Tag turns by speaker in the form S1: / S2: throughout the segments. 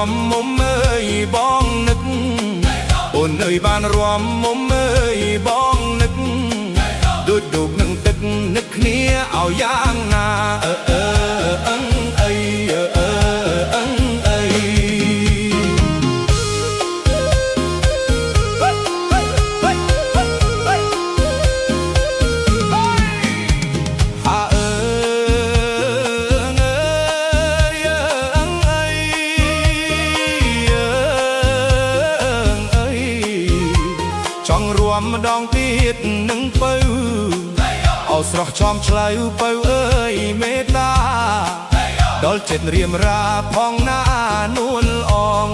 S1: มมุมเอ้ยบ้องนึกโอนเอ้ยบ้านรวมมุมเอ้ยบ้องนึกดูดูนึงตึกนึกเนี้ยเอาย่างนาเอ้ยเอ้ยช่องรวมดองพีดหนึ่งเป้าเอาสระชอมชลายเป้าเอ้ยเมตตาดอลเจ็ดเรียมราพองหน้านวลออง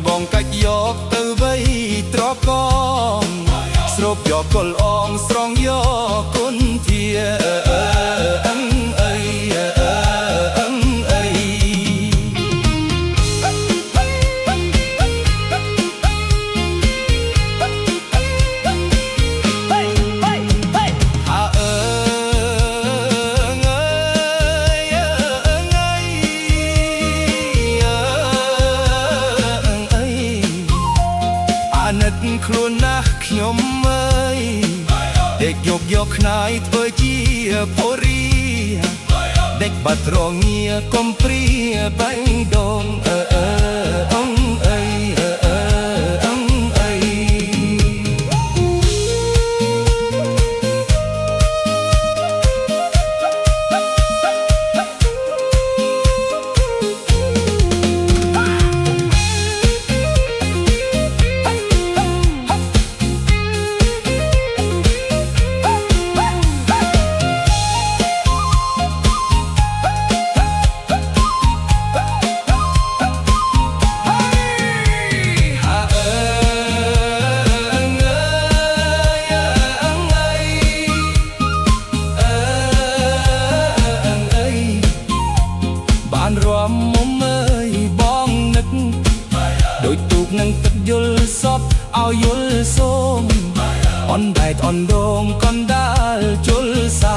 S1: บองกัดยอกเตอไว้ตรอกองสรบยอกกลอองสรองยอกคนเทียคลุนนะขยมเอ้ยเด็กยกยกนายเธอจีโพรีเด็กบัดรองเงียกมปรีใบดงรวมมุมเอ้ยบ้องนึกโดยตูกนังตัดยุลซอบเอายุลส้มอ่อนได้อ่อนโดมก่อนดาลจุลซา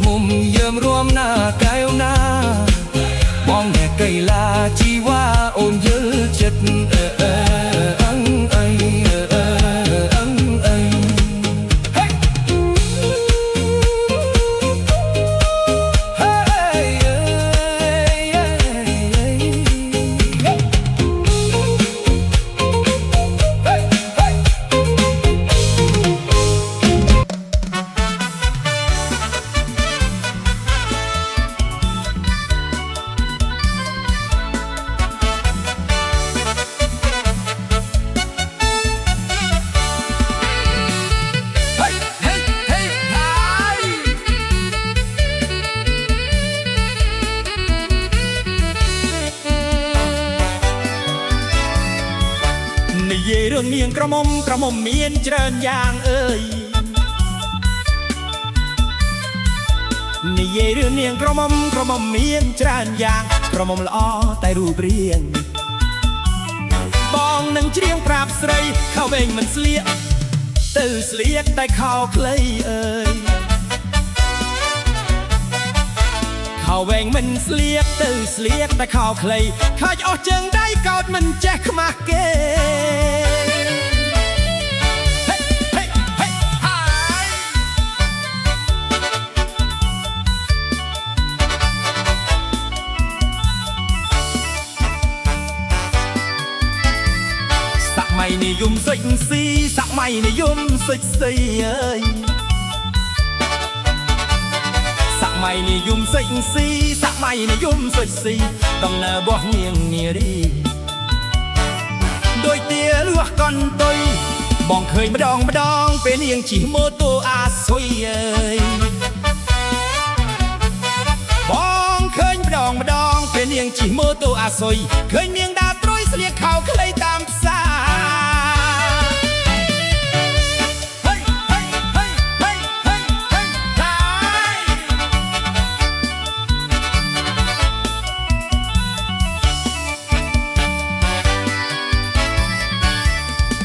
S1: มุมเยิมรวมหน้าไกลหน้ามองแง่ไกลลาจีว่าโอนเยอะเจ็ดเรื่องเมียงกระหม่อมเมียนเจริญอย่างเอ่ย និយាយរឿងនាងក្រមុំមានច្រើនយ៉ាងក្រមុំល្អតែរូបរាងបងនឹងច្រៀងប្រាប់ស្រីខោវែងមិនស្លៀកទៅស្លៀកតែខោខ្លីអើយខោវែងមិនស្លៀកទៅស្លៀកតែខោខ្លីខ្លាចអស់ជើងដៃកោតមិនចេះខ្មាស់គេសម័យនិយមសិចស៊ីសម័យនិយមសិចស៊ីអើយសម័យនិយមសិចស៊ីសម័យនិយមសិចស៊ីដំណើរបោះនាងនារីដោយទាលួសកន្ទុយបងឃើញម្ដងពេលនាងជិះម៉ូតូអាស៊ុយអើយបងឃើញម្ដងពេលនាងជិះម៉ូតូអាស៊ុយឃើញនាងដើរត្រួយស្លៀកខោខ្លីតាមផ្សារ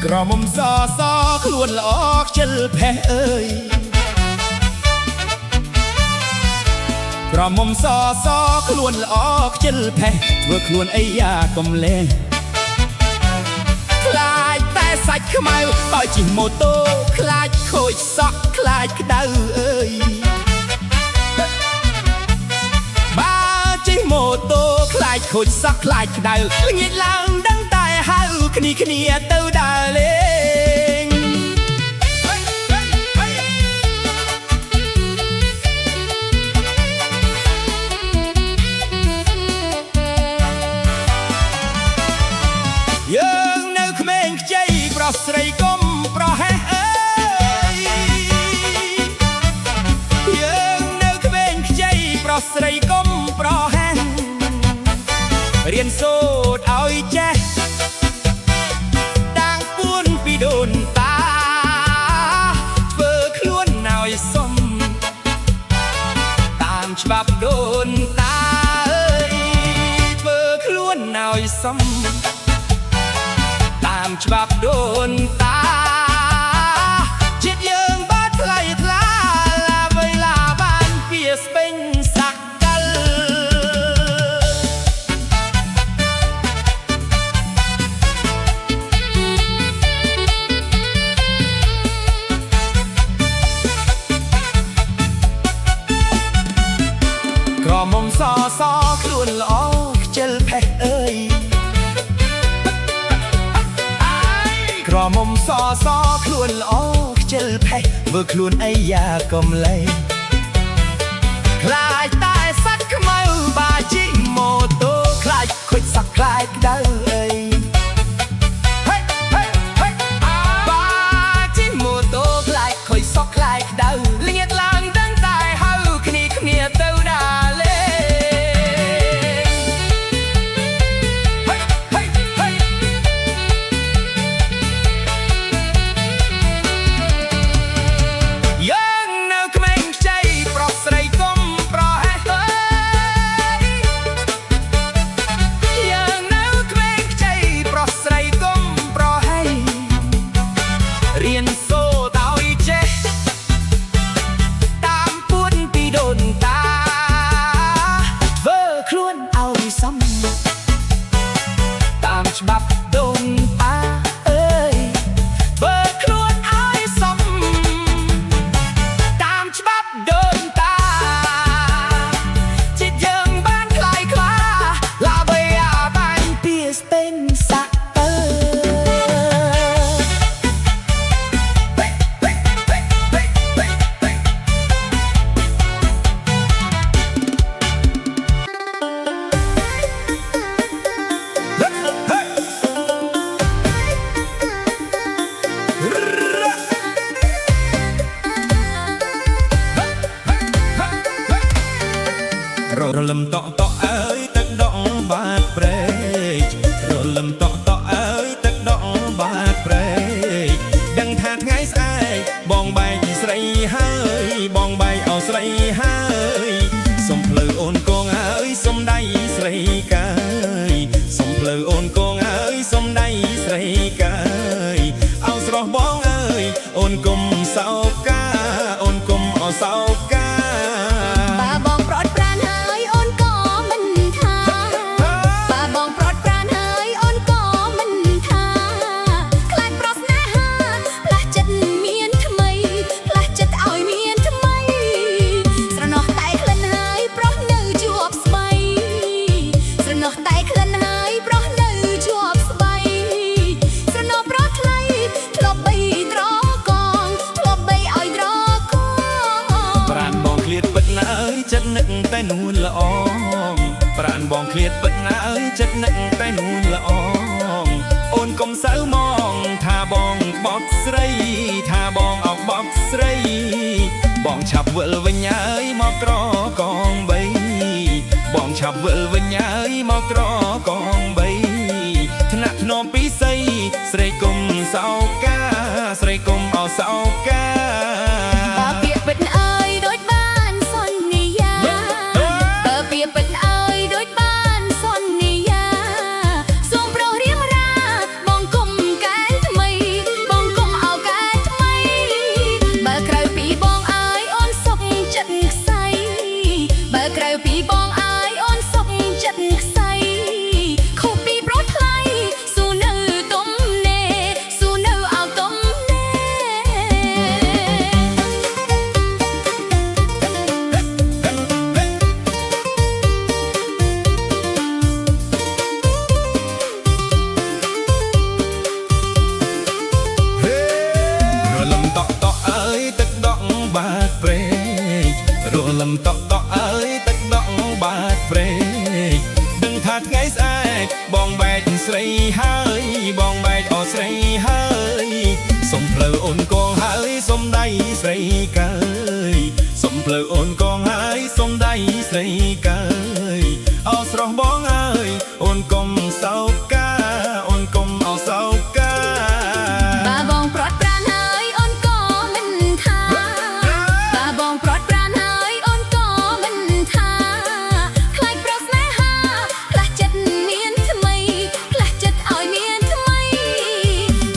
S1: ក្រមុំសខ្លួនល្អខ្ជិលផេះអើយក្រមុំសខ្លួនល្អខ្ជិលផេះធ្វើខ្លួនអីយ៉ាកំលេះខ្លាចតែសាច់ខ្មៅបើជិះម៉ូតូខ្លាចខូចសក់ខ្លាចក្តៅអើយបើជិះម៉ូតូខ្លាចខូចសក់ខ្លាចក្តៅល្ងាចឡើងដឹងតែហៅគ្នាទៅដើរលេងយើងនៅក្មេងខ្ចីប្រុសស្រីកុំប្រហែសអើយយើងនៅក្មេងខ្ចីប្រុសស្រីកុំប្រហែសរៀនសូត្រឲ្យចេះដូនតាធ្វើខ្លួនឲ្យសមតាមច្បាប់ដូនតាអើយធ្វើខ្លួនឲ្យសមតាមច្បាប់ដូនតាចិត្តយើងបាត់ថ្លៃថ្លាឡាវៃឡាបានពីស្ពេញសាក់កលក្រមុំសខ្លួនល្អខ្ជិលផេះអើយក្រមុំសខ្លួនល្អខ្ជិលផេះធ្វើខ្លួនអីយ៉ាកំលេងខ្លាចតែសាច់ខ្មៅបាជីម៉ូតូខ្លាចខូចសក់ខ្លាចក្តៅអើយបាជីម៉ូតូខ្លាចខូចសក់ខ្លាចក្តៅល្ងាចឡើងដឹងតែហៅគ្នាទៅដើរលេច្បាប់ដូនតាអើយបើខ្លួនឲ្យសមតាមច្បាប់ដូនតាចិត្តយើងបានខ្លាយខ្លាឡាវៃអាបានពីស្ពេញសាក់រលឹមតក់អើយទឹកដក់បាតព្រែករលឹមតក់អើយទឹកដក់បាតព្រែកដឹងថាថ្ងៃស្អែកបងបែកស្រីហើយបងបែកឲ្យស្រីហើយ នឹកតែនួនល្អប្រានបងឃ្លាតពិតណាអើយចិត្តនឹកតែនួនល្អអូនកុំសៅមងថាបងបត់ស្រីថាបងអោបបត់ស្រីបងឆាប់វិលវិញអើយមកត្រកងបីបងឆាប់វិលវិញអើយមកត្រកងបីថ្នាក់ធ្នមពីស័យស្រីគុំសោកាស្រីគុំអោសោកា
S2: បើពាក្យពិតអើយដូចបានសន្យាបើពាក្យពិតអើយដូចបានសន្យាសូមប្រុសរៀងរាបងគុំកែថ្មីបងគុំអោកែថ្មីបើក្រៅពីបងអើយអូនសុខចិត្តខ្សែបើក្រៅពីបងអើយអូនសុខចិត្តខ្សែខុសពីប្រុសថ្លៃស៊ូនៅទុំណែស៊ូនៅអោទុំណែ
S1: រលឹមតក់តក់អើយទឹកដក់បាតព្រែករលឹមតក់តក់អើយទឹកដក់បាតព្រែកដឹងថាថ្ងៃស្អែកបងបែកស្រីហើយបងបែកអស់ស្រីហើយសុំផ្លូវអូនកងហើយសុំដៃស្រីកើយសុំផ្លូវអូនកងហើយសុំដៃស្រីកើយអោស្រស់បងអើយអូនកុំសោកាអូនកុំអោសោកា
S2: បើបងប្រត់ប្រានហើយអូនក៏មិនថាបើបងប្រត់ប្រានហើយអូនក៏មិនថាខ្លាចប្រុសស្នេហាផ្លាស់ចិត្តមានថ្មីផ្លាស់ចិត្តឲ្យមានថ្មី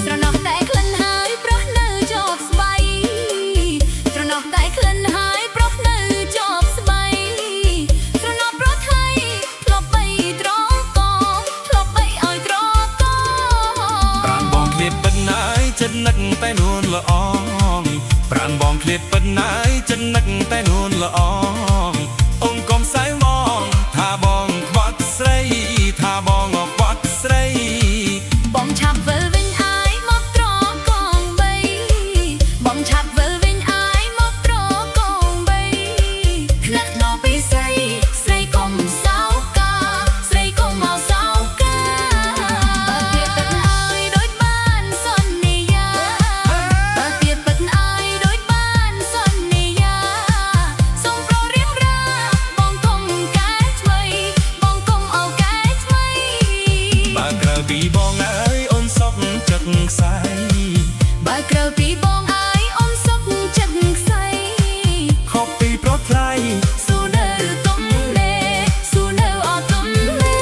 S2: ស្រណោះតែក្លិនហើយប្រុសនៅជាប់ស្បៃស្រណោះតែក្លិនហើយប្រុសនៅជាប់ស្បៃស្រណោះប្រុសថ្លៃធ្លាប់បីត្រកធ្លាប់បីឲ្យត្រក
S1: ប្រានបងឃ្លាតពិតណាយចិត្តនឹកតែនួនល្អប្រានបងឃ្លាតពិតណាយចិត្តនឹកតែនួនល្អអូនកុំសៅមងថាបងខ្វាត់ស្រីថាបងអខ្វាត់ស្រី
S2: បងឆាប់វិលវិញអើយមកត្រកងបីបងឆាប់វិលវិញអើយមកត្រកងបីថ្នាក់ណោពីស្រីស្រីកុំសោកាស្រីកុំមកសោកាបើពាក្យពិតអើយដូចបានសន្យាបើពាក្យពិតអើយដូចបានសន្យាសូមប្រុសរៀងរាបងគុំកែថ្មីបងគុំអោកែថ្មី
S1: បើក្រៅពីបងអើយអូនសុខចិត្តខ្សែ
S2: បើក្រៅពីបងអើយអូនសុខចិត្តខ្សែ
S1: ខុសពីប្រុសថ្លៃ
S2: ស៊ូនៅទុំណែស៊ូនៅអត់ទុំណែ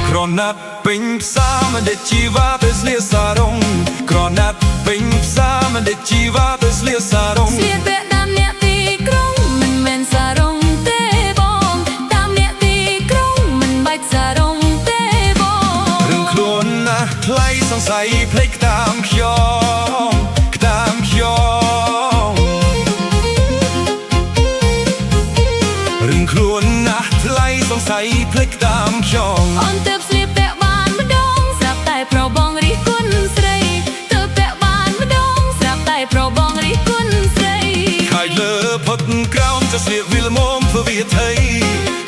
S1: ក្រណាត់ពេញផ្សារមិនដេចជីវ៉ាទៅស្លៀកសារ៉ុងក្រណាត់ពេញផ្សារមិនដេចជីវ៉ាទៅស្លៀកសារ៉ុង
S2: ស្លៀកពាក់តាមអ្នកទីក្រុងមិនមែនសារ៉ុងទេបងតាមអ្នកទីក្រុងមិនបាច់សារ៉ុងទេបង
S1: រឿងខ្លួនណាស់ថ្លៃសង្ស័យភ្លេចតាមខ្ញុំតាមខ្ញុំរឿងខ្លួនណាស់ថ្លៃសង្ស័យភ្លេចតាមខ្ញុំ
S2: អូនទើបស្លៀកពាក់បានម្ដងស្រាប់តែប្រុសបងរិះគន់ស្រីទើបពាក់បានម្ដងស្រាប់តែប្រុសបងរិះគន់ស្រី
S1: ខាយលើផុតក្រោមจะស្លៀកវិលមុំធ្វើវាថៃ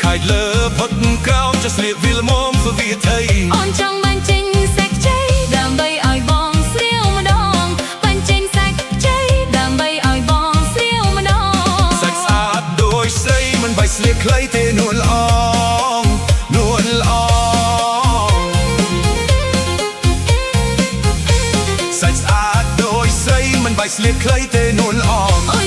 S1: ខាយលើផុតក្រោមจะស្លៀកវិលមុំធ្វើវាថៃ
S2: អូនចង់បាញ់ចេញសាច់ជ័យដើម្បីឲ្យបងស្រៀវម្ដងបាញ់ចេញសាច់ជ័យដើម្បីឲ្យបងស្រៀវម្ដង
S1: សាច់ស្អាតដូចស្រីមិនបាច់ស្លៀកខ្លីទេនួនល្អនួនល្អសាច់ស្អាតដូចស្រីមិនបាច់ស្លៀកខ្លីទេនួនល្អ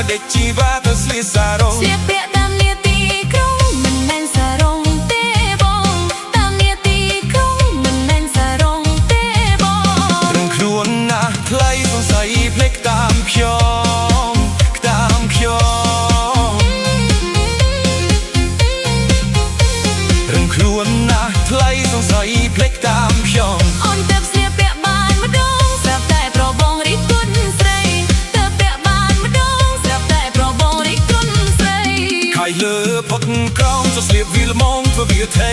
S1: ដេកជីវ៉ាទៅស្លៀកសារង
S2: ស្លៀកពាក់តាមនាទីក្រុងមិនមែនសារងទេបងតាមនាទីក្រុងមិនមែនសារងទេបង
S1: រឹងខ្លួនណាស់ថ្លៃសង្ស័យភ្លេចតាមខ្ញុំតាមខ្ញុំរឹងខ្លួនណាស់ថ្លៃសង្ស័យភ្លេចតាមខ្ញុំ
S2: អូនទៅស្លៀកពាក់បានម្ដងស្រាប់តែប្របងរីកគុណស្រីទៅពាក់បានម្ដងស្រាប់តែប្របងរីកគុណស្រី
S1: ខายលើផុតក្រោមចុះស្លៀកវាលម៉ងធ្វើវាថៃ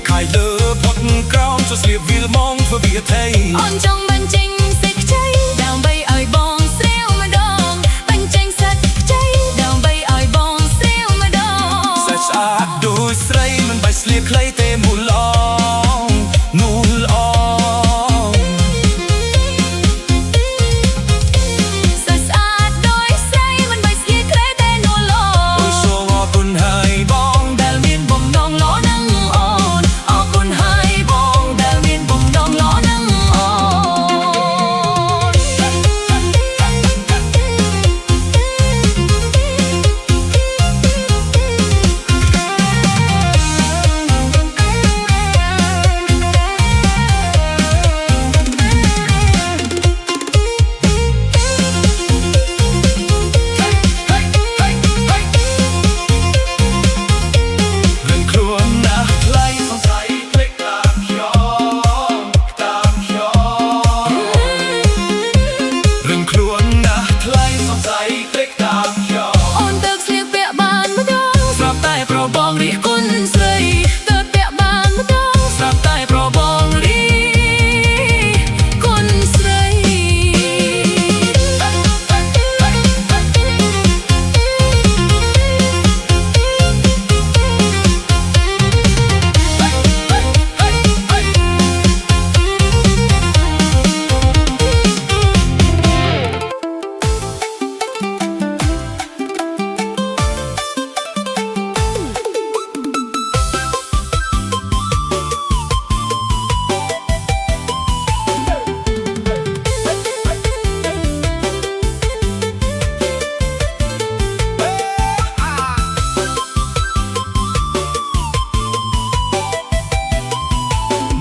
S1: ខายលើផុតក្រោមចុះស្លៀកវាលម៉ងធ្វើវាថៃ
S2: អូនចង់បញ្ចេញសេចក្ដីដើម្បីឲ្យបងស្រាវម្ដងបញ្ចេញសេចក្ដីដើម្បីឲ្យបងស្រាវម្ដង
S1: សាច់ស្អាតដូចស្រីមិនបាច់ស្លៀកខ្លីទេមូលអងនូលអង
S2: សាច់ស្អាតដូចស្រីមិនបាច់ស្លៀកខ្លីទេនូលអង
S1: អូយសូមអរគុណហើយបង
S2: ដែលមានបំណងល្អនឹងអូនអរគុណហើយបងដែលមានបំណងល្អនឹងអូ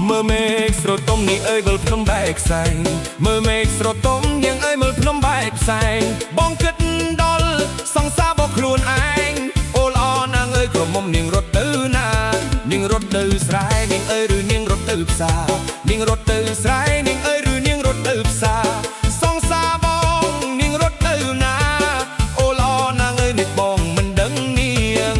S1: មើលមេឃស្រទុំនេះអើយវិលភ្នំបែកផ្សែងមើលមេឃស្រទុំនាងអើយមើលភ្នំបែកផ្សែងបងគិតដល់សង្សាររបស់ខ្លួនឯងអូល្អណាស់អើយក្រមុំនាងរត់ទៅណានាងរត់ទៅស្រែនាងអើយឬនាងរត់ទៅផ្សារនាងរត់ទៅស្រែនាងអើយឬនាងរត់ទៅផ្សារសង្សារបងនាងរត់ទៅណាអូល្អណាស់អើយនេះបងមិនដឹងនាង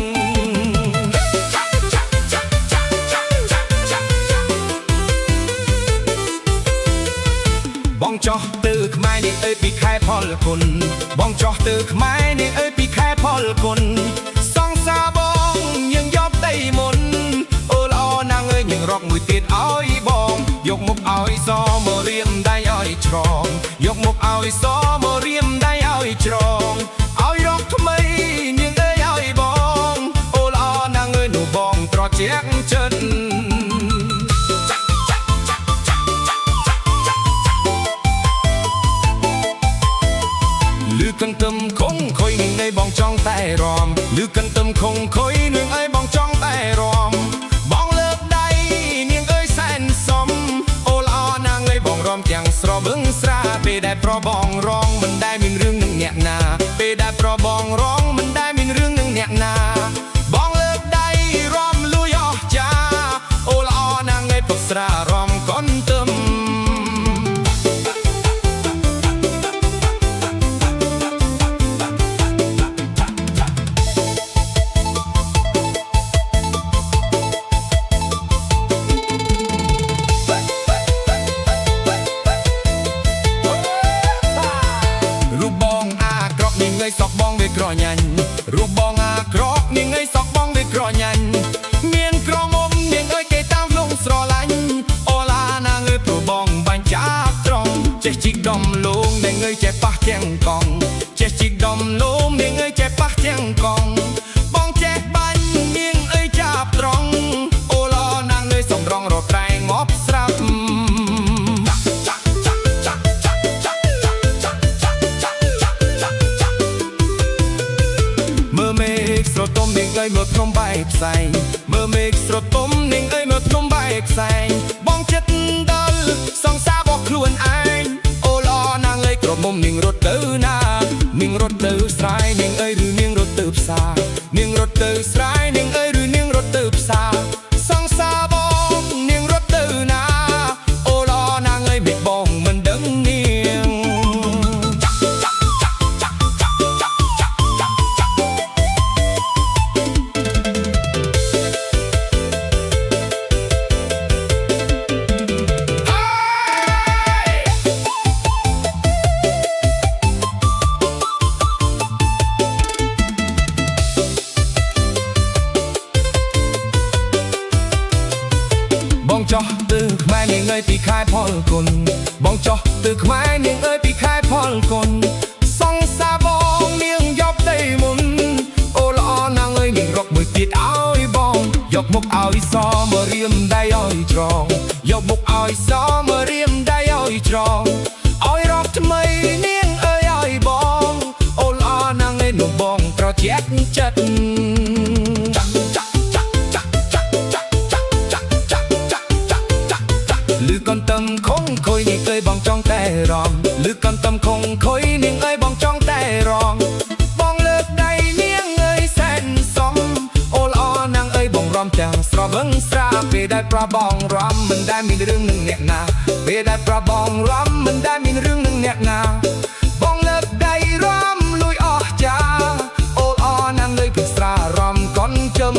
S1: បងចោះទៅខ្មែរនេះអើយពីខែផលគុណបងចោះទៅខ្មែរនេះអើយពីខែផលគុណសង្សារបងយើងយកដីមុនអូល្អណាស់អើយយើងរកមួយទៀតឲ្យបងយកមុខឲ្យសមករៀមដៃឲ្យច្រងយកមុខឲ្យសមករៀមដៃឲ្យច្រងឲ្យរកថ្មីនាងអើយឲ្យបងអូល្អណាស់អើយនោះបងត្រជាក់ចិត្តលឺកន្ទឹមខុងខុយនឹងអីបងចង់តែរំលឺកន្ទឹមខុងខុយនឹងអីបងចង់តែរំបងលើកដៃនាងអើយសែនសំអូល្អណាស់អើយបងរំទាំងស្របឹងស្រាពេលដែលប្របងរងមិនដែលមានរឿងនឹងអ្នកណាពេលដែលប្របងរងមិនដែលមានរឿងនឹងអ្នកណាបងលើកដៃរំលួយអស់ចាអូល្អណាស់អើយពុកស្រារំកន្ទឹមសក់បងវាក្រញាញ់រូបបងអាក្រក់នាងអើយសក់បងវាក្រញាញ់មានក្រមុំនាងអើយគេតាមលងស្រឡាញ់អូឡាណាងអើយព្រោះបងបាញ់ចាប់ត្រង់ចេះជីកដំលងនាងអើយចេះប៉ះទាំងកង់ចេះជីកដំលងនាងអើយចេះប៉ះទាំងកង់បងចេះបាញ់នាងអើយចាប់ត្រង់អូឡាណាងអើយសំរងរកត្រែងងប់ស្រាប់ អើយមើលភ្នំបែកផ្សែងមើលមេឃស្រទុំនាងអើយមើលភ្នំបែកផ្សែងបងចិត្តដល់សង្សាររបស់ខ្លួនឯងអូល្អណាងអើយក្រមុំនាងរត់ទៅណានាងរត់ទៅស្រែនាងអើយឬនាងរត់ទៅផ្សារនាងរត់ទៅស្រែនាងអើយឬនាងរត់ទៅផ្សារសង្សារបងនាងរត់ទៅណាអូល្អណាងអើយមិនបងមិនដឹងនាងបងចោះទៅខ្មែរនាងអើយពីខែផលគុណបងចោះទៅខ្មែរនាងអើយពីខែផលគុណសង្សារបងនាងយកដីមុនអូល្អណាងអើយនាងរកមួយទៀតឲ្យបងយកមុខឲ្យសមករៀមដៃឲ្យច្រងយកមុខឲ្យសមករៀមដៃឲ្យច្រងឲ្យរកថ្មីនាងអើយឲ្យបងអូល្អណាងអើយនោះបងត្រជាក់ចិត្តលឺកន្តឹមខំខុយនាងអើយបងចង់តែរំលឺកន្តឹមខំខុយនាងអើយបងចង់តែរំបងលើកដៃនាងអើយសែនសំអូល្អណាងអើយបងរំទាំងស្រវឹងស្រាពេលដែលប្របងរំមិនដែលមានរឿងនឹងអ្នកណាពេលដែលប្របងរំមិនដែលមានរឿងនឹងអ្នកណាបងលើកដៃរំលួយអស់ចាអូល្អណាងអើយពិស្រារំកន់ជឹម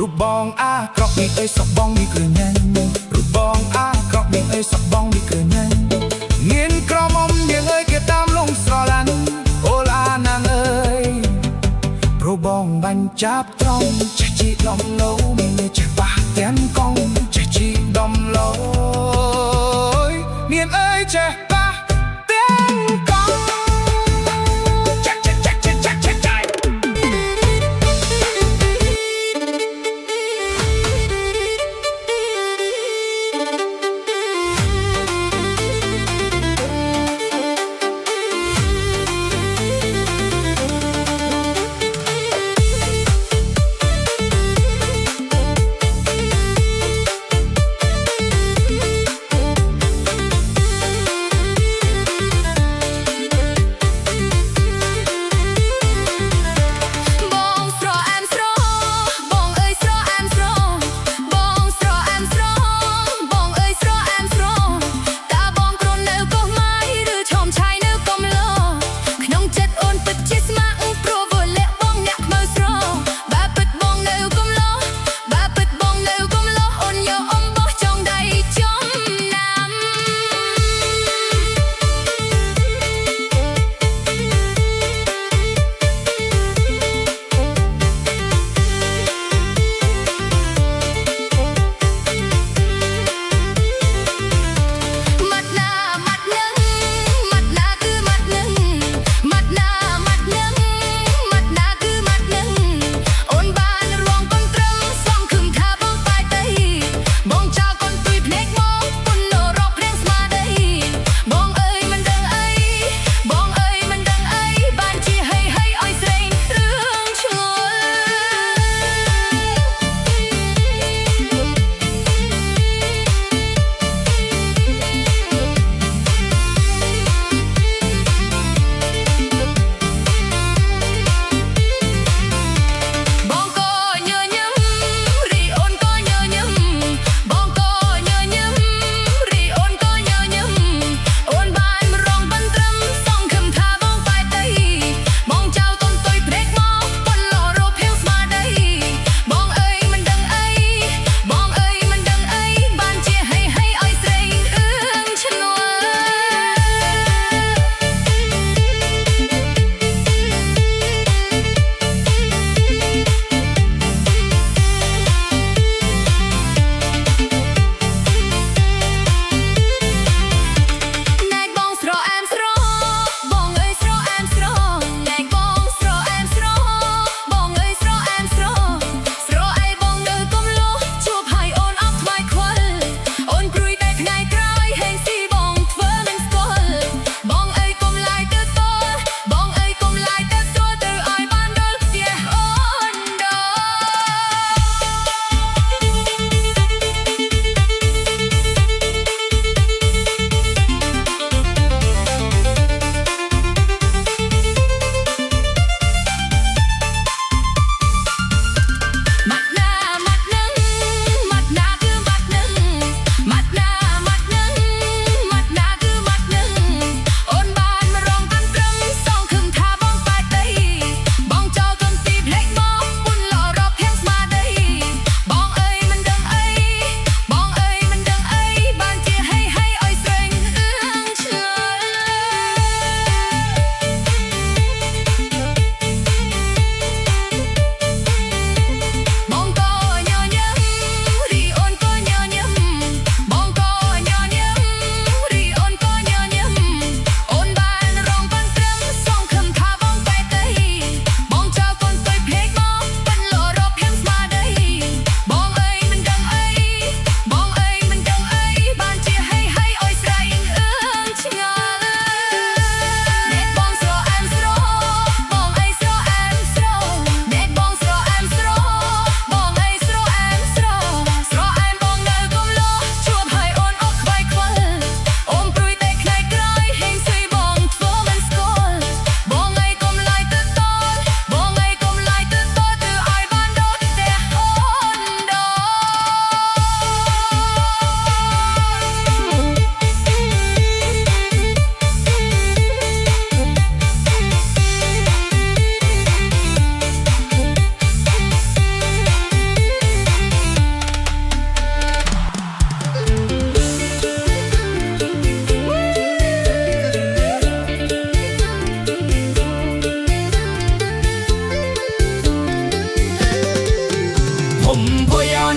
S1: រូបបងអាក្រក់នេះអើយសក់បងនេះគឺញ៉ាំរូបបងអាក្រក់នេះអើយសក់បងនេះគឺញ៉ាំមានក្រមុំនាងអើយគេតាមលងស្រឡាញ់អូឡាណាងអើយព្រោះបងបាញ់ចាប់ត្រង់ចេះជីដំលោមានចេះប៉ះទាំងកងចេះជីដំលោនាងអើយចេះប៉ះទាំងកង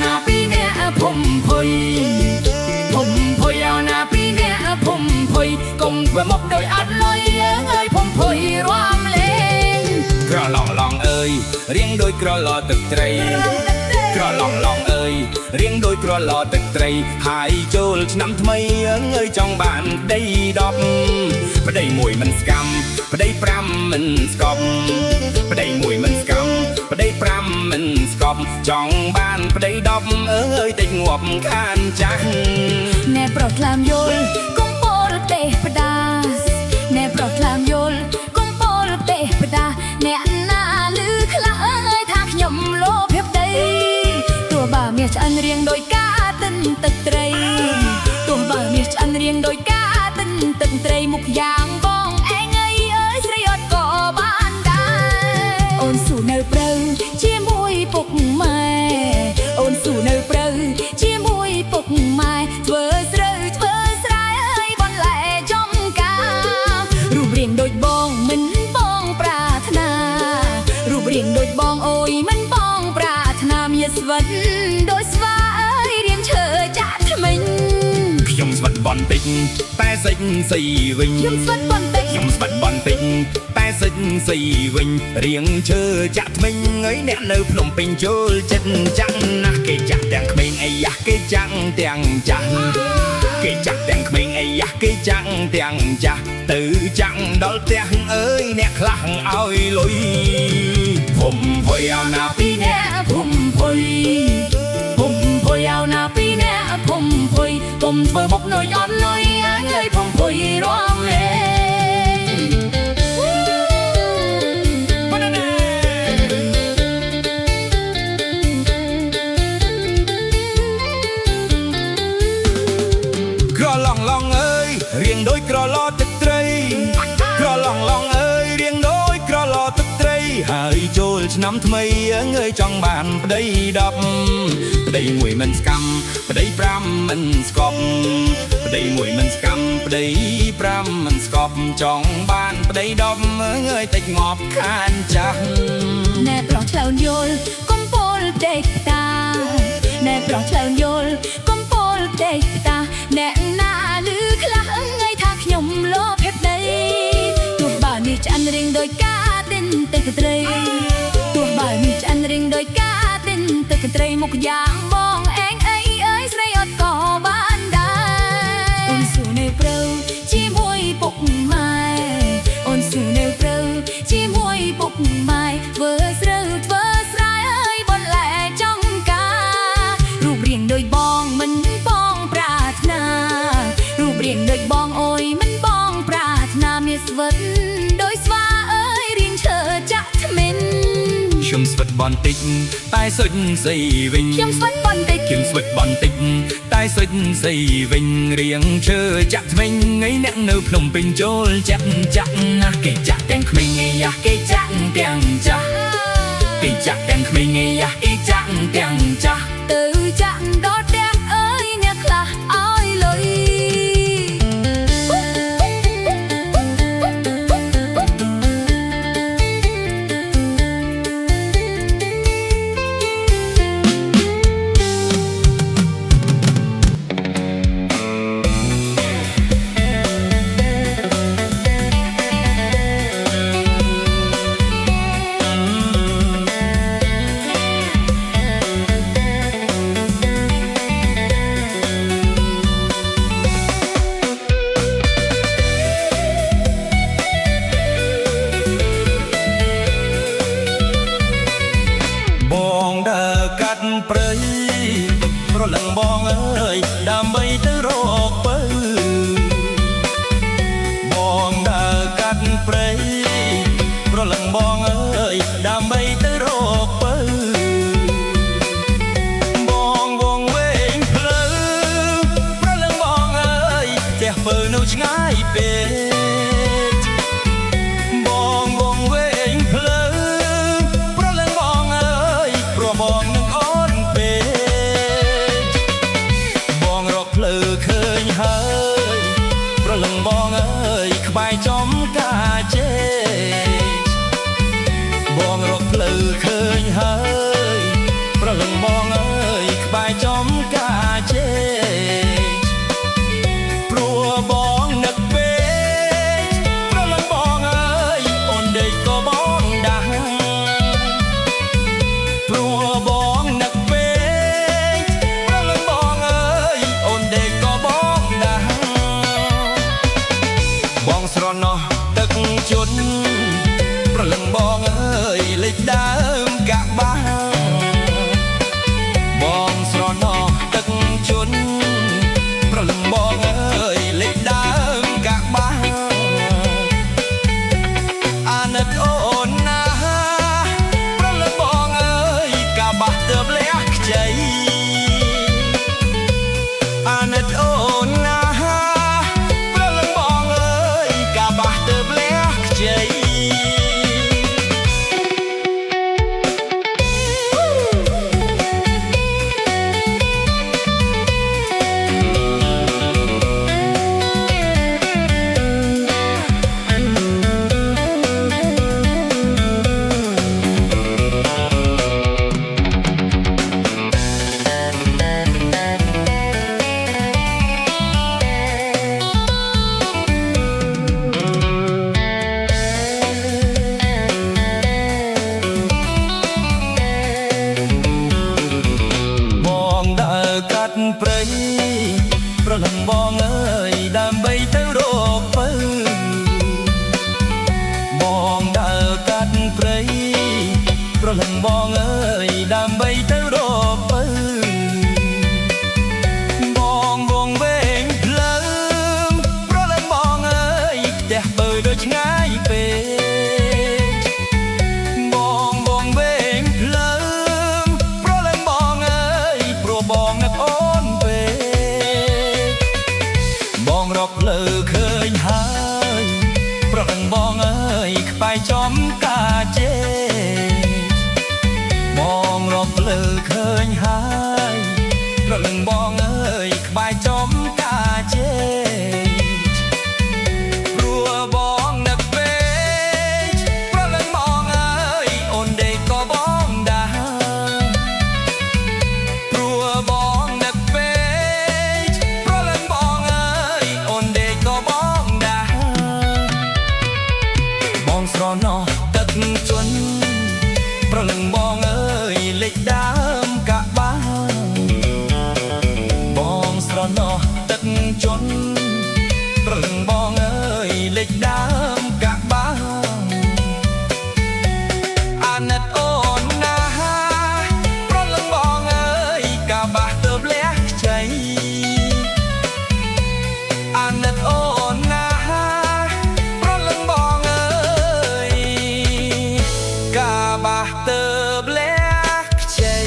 S2: ណាពីអ្នកភុំភុយភុំភុយเอาណាពីអ្នកភុំភុយកុំធ្វើមុខដោយអត់លុយអើយភុំភុយរាំលេង
S1: ក្រឡងឡងអើយរៀងដូចក្រឡទឹកត្រីក្រឡងឡងអើយរៀងដូចក្រឡទឹកត្រីហើយចូលឆ្នាំថ្មីអើយចង់បានប្តី10ប្តីមួយមិនស្កម្មប្តី5មិនស្កប់ប្តីមួយមិនស្កម្មប្តី5មិនស្កប់ចង់បានប្តី10អើយតិចងាប់ខានចាស់
S2: ណែប្រុសថ្លើមយល់កុំពោលទេបដាណែប្រុសថ្លើមយល់កុំពោលទេបដាអ្នកណាឮខ្លះអើយថាខ្ញុំលោភប្តីទោះបើមាសឆ្អិនរៀងដោយការទិនទឹកត្រីទោះបើមាសឆ្អិនរៀងដោយការទិនទឹកត្រីមុខយ៉ាងបងឯងអើយស្រីអត់ក៏បានដែរអូនស៊ូនៅព្រៅជាមួយពុកម៉ែអូនស៊ូនៅព្រៅជាមួយពុកម៉ែធ្វើស្រូវធ្វើស្រែអើយបន្លែចំការរូបរាងដូចបងមិនបងប្រាថ្នារូបរាងដូចបងអូយមិនបងប្រាថ្នាមាសស្វិតដូចស្វាអើយរៀមឈើចាក់ថ្មិញ
S1: ខ្ញុំស្វិតបន្តិចតែសិចសីវិញ
S2: ខ្ញុំស្វិតបន្តិច
S1: ខ្ញុំស្វិតបន្តិចតែសិចសីវិញរៀងឈើចាក់ថ្មិញអើយអ្នកនៅភ្នំពេញចូលចិត្តចាក់ណាស់គេចាក់ទាំងក្មេងអីយ៉ាគេចាក់ទាំងចាស់គេចាក់ទាំងក្មេងអីយ៉ាគេចាក់ទាំងចាស់ទៅចាក់ដល់ផ្ទះអើយអ្នកខ្លះឲ្យលុយភុំភុយเอาណាពីអ្នក
S2: ភុំភុយភុំភុយเอาណាពីអ្នកភុំភុយកុំធ្វើមុខនយអត់លុយអើយភុំភុយរាំលេង
S1: ក្រឡងឡងអើយរៀងដូចក្រឡទឹកត្រីក្រឡងឡងអើយរៀងដូចក្រឡទឹកត្រីហើយចូលឆ្នាំថ្មីអើយចង់បានប្តី10ប្តីមួយមិនស្កម្មប្តី5មិនស្កប់ប្តីមួយមិនស្កម្មប្តី5មិនស្កប់ចង់បានប្តី10អើយតិចងាប់ខានចាស់
S2: ណែប្រុសឆ្លើយយល់កុំពោលទេតាណែប្រុសឆ្លើយយល់កុំពោលទេតាអ្នកណាឮខ្លះអើយថាខ្ញុំលោភប្តីទោះបើនេះឆ្អិនរៀងដោយការទិនទឹកត្រីទោះបើនេះឆ្អិនរៀងដោយការទិនទឹកត្រីមុខយ៉ាងបងឯងអីអើយស្រីអត់ក៏បានដែរអូនស៊ូនៅព្រៅជាមួយពុកម៉ែអូនស៊ូនៅព្រៅជាមួយពុកម៉ែធ្វើស្រូវធ្វើស្រែអើយបន្លែចំការរូបរាងដូចបងមិនបងប្រាថ្នារូបរាងដូចបងអូយមិនបងប្រាថ្នាមាសស្វិតដោយស្វាអើយរៀងឈើចាក់ថ្មិញ
S1: ខ្ញុំស្វិតបន្តិចតែសុចសីវិញ
S2: ខ្ញុំស្វិតបន្តិច
S1: ខ្ញុំស្វិតបន្តិចតែសុចសីវិញរៀងឈើចាក់ថ្មិញថ្ងៃអ្នកនៅភ្នំពេញចូលចាក់ណាស់គេចាក់ទាំងក្មេងអីយ៉ាគេចាក់ទាំងចាស់គេចាក់ទាំងក្មេងអីយ៉ាគេចាក់ទាំងចាស់
S2: ទៅចាក់ដល់ផ្ទះអើយអ្នកខ្លះឲ្យលុយ
S1: ព្រៃប្រលឹងបងអើយដើម្បីទៅរកបើបងដើរកាត់ព្រៃប្រលឹងបងអើយដើម្បីទៅរកបើបងវងវែងផ្លូវប្រលឹងបងអើយផ្ទះពើនៅឆ្ងាយពេកបងវងវែងផ្លូវប្រលឹងបងអើយព្រោះបងនឹងឃើញហើយប្រលឹងបងអើយក្បែរចំការជេបងរកផ្លូវឃើញហើយប្រលឹងបងអើយក្ ក្បែរចំការជេព្រោះបងនឹកពេកប្រលឹងបងអើយអូនដេកក៏បងដាស់ព្រោះបងនឹកពេកប្រលឹងបងអើយអូនដេកក៏បងដាស់បងស្រណោះទឹកជន់ប្រលឹងបងអើយលេចដើមកាក់បាបងស្រណោះទឹកជន់ប្រលឹងបងអើយលេចដើមកាក់បាអាណិតអូនណាប្រលឹងបងអើយកាបាស់ទើបលះខ្ចីអាណិតអូនណាប្រលឹងបងអើយកាបាស់ទើបលះខ្ចីព្រៃប្រលឹងបងអើយដើម្បីទៅរកពៅបងដើរកាត់ព្រៃប្រលឹងបងអើយដើម្បីទៅរកពៅបងវងវែងផ្លូវប្រលឹងបងអើយផ្ទះបើដូចឆ្ងាយពេកបងវងវែងផ្លូវប្រលឹងបងអើយព្រោះបងនឹកអូនបងរកភ្លឺឃើញហើយប្រលឹងបងអើយក្បែរចំការជេបងរកភ្លឺឃើញហើយប្រលឹងបងអើយក្បែរចំការជេព្រោះបងនឹកពេកប្រលឹងបងអើយអូនដេកក៏បងដាស់ព្រោះបងនឹកពេកប្រលឹងបងអើយអូនដេកក៏បងដាស់បងស្រណោះទឹកជន់ប្រលឹងបងអើយលេចដើមកាក់បាបងស្រណោះទឹកជន់ប្រលឹងបងអើយលេចដើមកាក់បាអាណិតអូនណាប្រលឹងបងអើយកាបាស់ទើបលះខ្ចីអាណិតអូនណាប្រលឹងបងអើយកាបាស់ទើបលះខ្ចី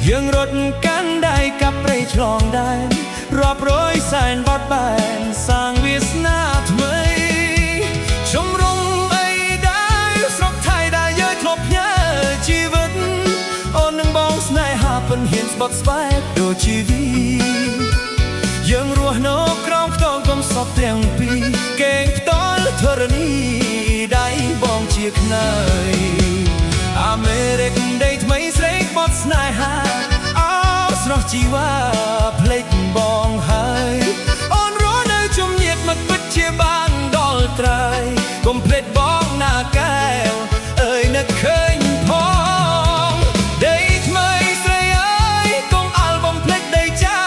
S1: យើងរត់កាន់ដៃកាប់ព្រៃឆ្លងដែនរាប់រយសែនបត់បែនសាងវាសនាថ្មីជំរុំអីដែរស្រុកថៃដែលយើងធ្លាប់ផ្ញើជីវិតអូននឹងបងស្នេហាពិនហ៊ានស្បត់ស្បែកដូចជីវីយើងរស់នៅក្រោមខ្ទងកំសត់ទាំងពីរកេងផ្ទាល់ធរណីដៃបងជាខ្នើយអាមេរិកដីថ្មីស្រេកបត់ស្នេហាស្រស់ជីវ៉ាភ្លេចបងហើយអូនរស់នៅជំនៀតមិនពិតជាបានដល់ត្រៃកុំភ្លេចបងណាកែវអើយនឹកឃើញផងដីថ្មីស្រីអើយកុំអាល់បំភ្លេចដីចា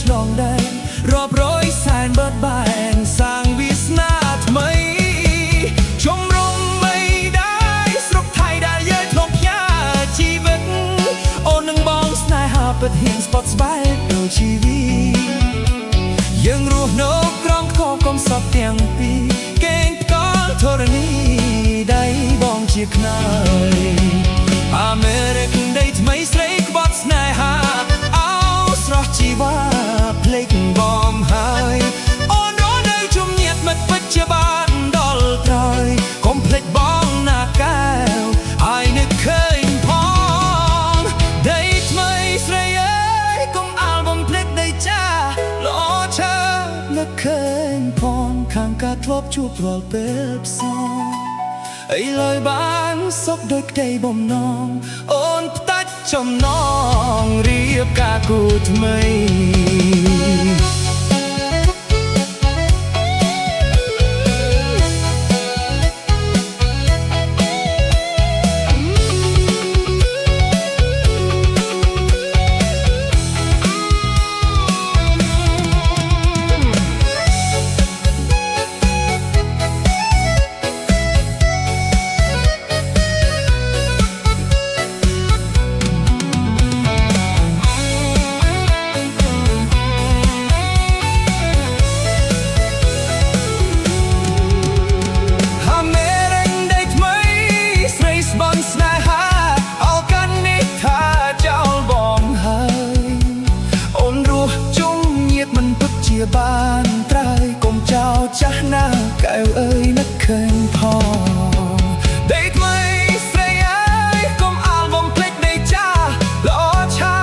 S1: ឆ្លងដែនរាប់រយសែនបឺតបែនសាងវាសនាថ្មីជុំរំបីដែរស្រុកថៃដែលយើងធ្លាប់ផ្ញើជីវិតអូននឹងបងស្នេហាពិតហ៊ានស្ពតស្បែកដូចជីវីយើងរស់នៅក្រំខកកុំសពទាំងពីរកេងកលធរណីដៃបងជាខ្នើយអាមេរិកដីថ្មីស្រីក្បត់ស្នេហាអោស្រស់ជីវ៉ាភ្លេចបងហើយអូនរស់នៅជុំញាតមិត្តពិតជាបានដល់ត្រើយកុំភ្លេចបងណាកែវហើយនឹកឃើញផងដីថ្មីស្រីអើយកុំអាល់បំភ្លេចដីចាល្អឆើនឹកឃើញផងខាងកាធ្លាប់ជួបរាល់ពេលផ្សងឥឡូវបានសុខដូចក្តីបំណងអូនផ្ដាច់ចំណងរៀបការគូថ្មីបានត្រើយកុំចោលចាស់ណាកែវអើយនឹកឃើញផងដីថ្មីស្រីអើយកុំអាល់បំភ្លេចដីចាល្អឆា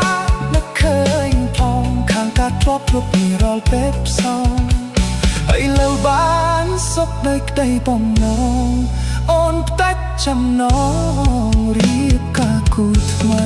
S1: នឹកឃើញផងខាងកាធ្លាប់គ្រប់ពីរាល់ពេលផ្សងឥឡូវបានសុខដោយក្តីបំណងអូនផ្ដាច់ចំណងរៀបការគូថ្មី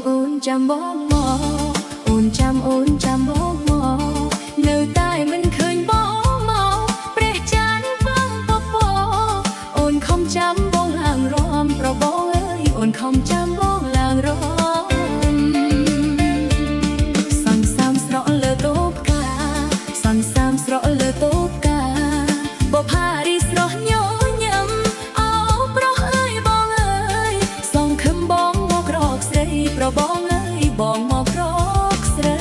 S2: អូនចាំបងមកអូនចាំបងមកនៅតែមិនឃើញបងមកព្រះច័ន្ទបងពពអូនខំចាំបងឡើងរំប្របងអើយអូនខំចាំបងឡើងរំសន្សាមស្រក់លើតូបកាសន្សាមស្រក់លើតូបកាបផារីស្រស់ញញឹមអោប្រុសអើយបងអើយសងខឹមបងមករកស្រីប្របងបងមកក្រកស្រី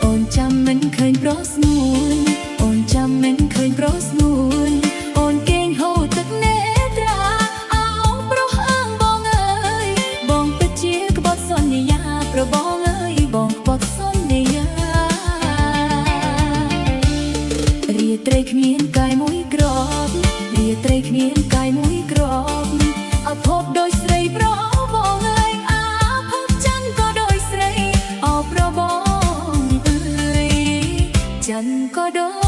S2: អូនចាំមិនឃើញប្រុសស្នួនអូនចាំមិនឃើញប្រុសស្នួនអូនគេងហូរទឹកនេត្រាអោប្រុសអើងបងអើយបងពិតជាក្បត់សន្យាប្របងអើយបងក្បត់សន្យារាត្រីគ្មានកាយមួយក្របរាត្រីគ្មានកាយមួយក្របអភពដោយស្រីប្របងអើយអាភពច័ន្ទក៏ដោយស្រីអប្របងអើយច័ន្ទក៏ដោយ